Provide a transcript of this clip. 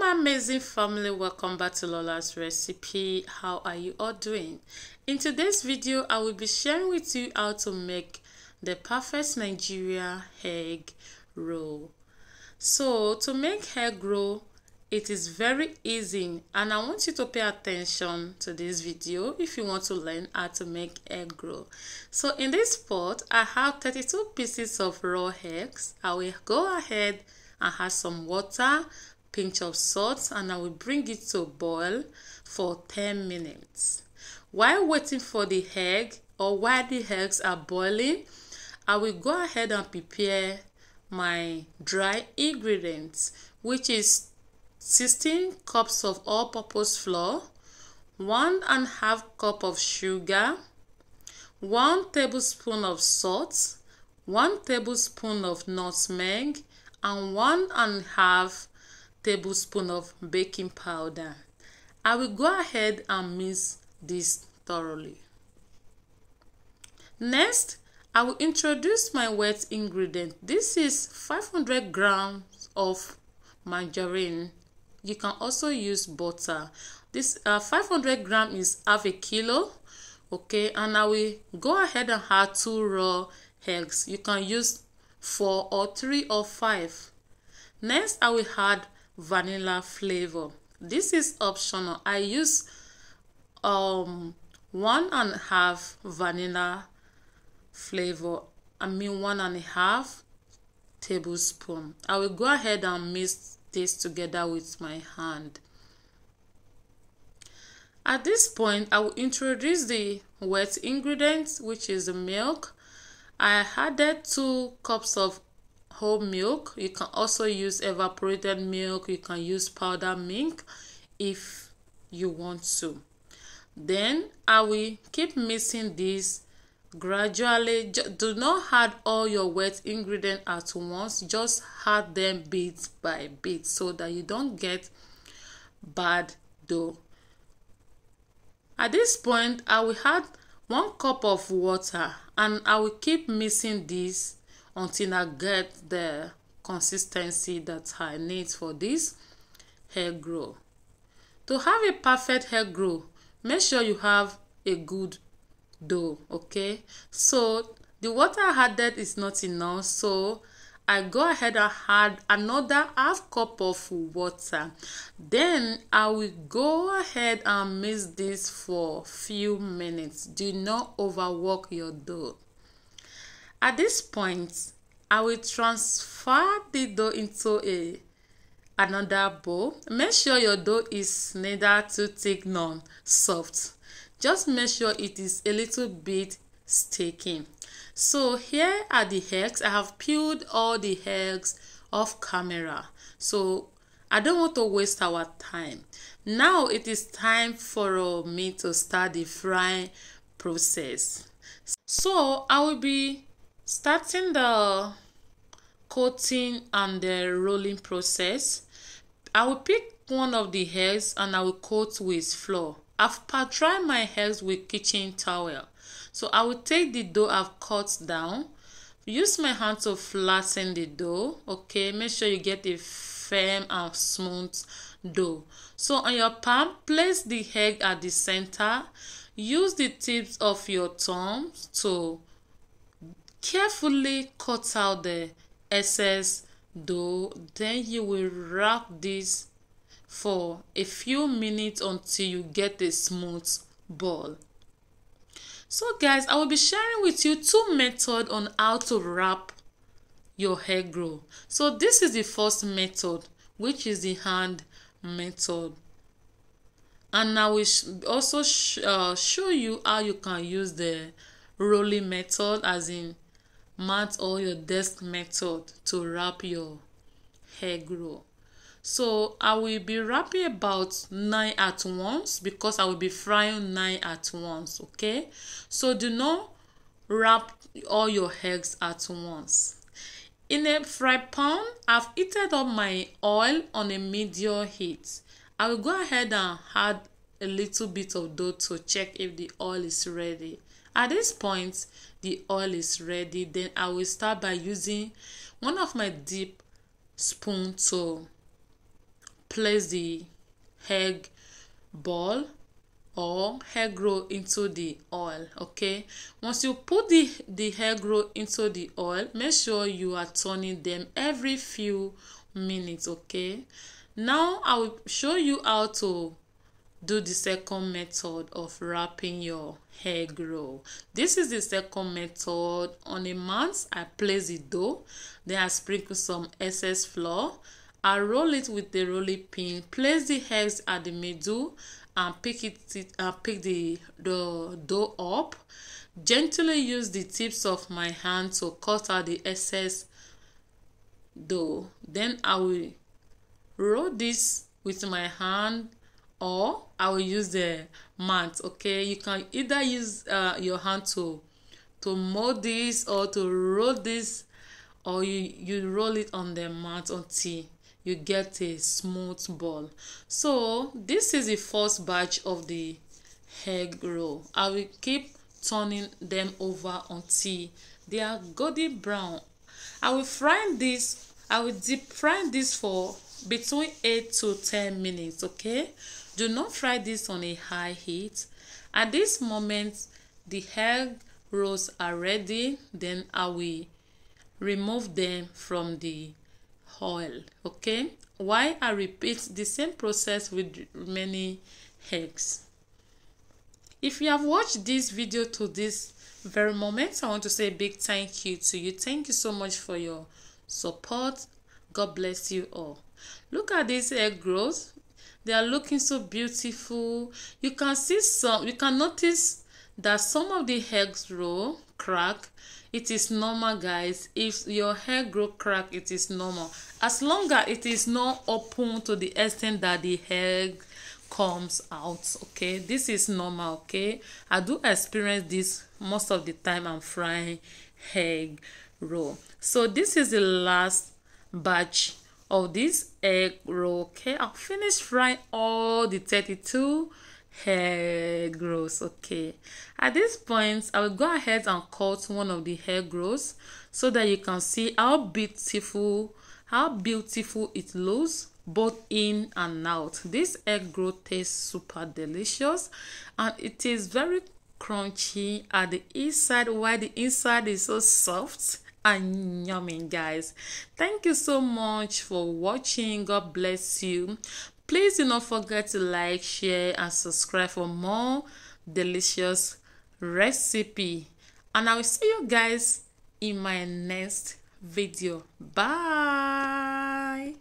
my amazing family, welcome back to Lola's recipe. How are you all doing? In today's video, I will be sharing with you how to make the perfect Nigeria egg roll. So to make egg roll, it is very easy, and I want you to pay attention to this video if you want to learn how to make egg roll. So in this pot, I have 32 pieces of raw eggs. I will go ahead and add some water, pinch of salt, and I will bring it to boil for 10 minutes. While waiting for the egg, or while the eggs are boiling, I will go ahead and prepare my dry ingredients, which is 16 cups of all-purpose flour, 1.5 cup of sugar, 1 tablespoon of salt, 1 tablespoon of nutmeg, and 1.5 tablespoon of baking powder. I will go ahead and mix this thoroughly. Next, I will introduce my wet ingredient. This is 500 grams of margarine. You can also use butter. This 500 grams is half a kilo. Okay, and I will go ahead and add 2 raw eggs. You can use 4 or 3 or 5. Next, I will add vanilla flavor. This is optional. I use 1.5 vanilla flavor. 1.5 tablespoon. I will go ahead and mix this together with my hand. At this point, I will introduce the wet ingredients, which is the milk. I added 2 cups of whole milk. You can also use evaporated milk. You can use powdered milk if you want to. Then I will keep mixing this gradually. Do not add all your wet ingredients at once. Just add them bit by bit so that you don't get bad dough. At this point, I will add 1 cup of water, and I will keep mixing this until I get the consistency that I need for this egg roll. To have a perfect egg roll, make sure you have a good dough. Okay, so the water I added is not enough, so I go ahead and add another half cup of water. Then I will go ahead and mix this for a few minutes. Do not overwork your dough. At this point, I will transfer the dough into another bowl. Make sure your dough is neither too thick nor soft. Just make sure it is a little bit sticky. So here are the eggs. I have peeled all the eggs off camera, so I don't want to waste our time. Now it is time for me to start the frying process. So I will be starting the coating and the rolling process. I will pick one of the eggs and I will coat with flour. I've pat-dried my eggs with kitchen towel. So I will take the dough I've cut down, use my hand to flatten the dough. Okay, make sure you get a firm and smooth dough. So on your palm, place the egg at the center. Use the tips of your thumbs to carefully cut out the excess dough. Then you will wrap this for a few minutes until you get a smooth ball. So guys, I will be sharing with you 2 methods on how to wrap your egg roll. So this is the first method, which is the hand method. And I will also show you how you can use the rolling method, as in mat or your desk method, to wrap your egg roll. So I will be wrapping about 9 at once because I will be frying 9 at once. Okay, so do not wrap all your eggs at once. In a fry pan, I've heated up my oil on a medium heat. I will go ahead and add a little bit of dough to check if the oil is ready. At this point, the oil is ready. Then I will start by using one of my dip spoons to place the egg ball or egg roll into the oil. Okay, once you put the egg roll into the oil, make sure you are turning them every few minutes. Okay, now I will show you how to do the second method of wrapping your egg roll. This is the second method. On a mat, I place the dough, then I sprinkle some excess flour. I roll it with the rolling pin, place the eggs at the middle, and pick the dough up. Gently use the tips of my hand to cut out the excess dough. Then I will roll this with my hand, or I will use the mat. Okay, you can either use your hand to mold this or to roll this, or you roll it on the mat until you get a smooth ball. So this is the first batch of the egg roll. I will keep turning them over until they are golden brown. I will deep fry this for between 8 to 10 minutes. Okay, do not fry this on a high heat. At this moment the egg rolls are ready. Then I will remove them from the oil. Okay, while I repeat the same process with remaining eggs. If you have watched this video to this very moment, I want to say a big thank you to you. Thank you so much for your support. God bless you all. Look at these egg rolls. They are looking so beautiful. You can notice that some of the eggs roll crack. It is normal, guys. If your egg roll crack, it is normal, as long as it is not open to the extent that the egg comes out. Okay, this is normal. Okay, I do experience this most of the time I'm frying egg roll. So this is the last batch of this egg roll. Okay, I'll finish frying all the 32 egg rolls. Okay, at this point I will go ahead and cut one of the egg rolls so that you can see how beautiful it looks both in and out. This egg roll tastes super delicious, and it is very crunchy at the inside, while the inside is so soft and yummy. Guys, thank you so much for watching. God bless you. Please do not forget to like, share, and subscribe for more delicious recipe. And I will see you guys in my next video. Bye.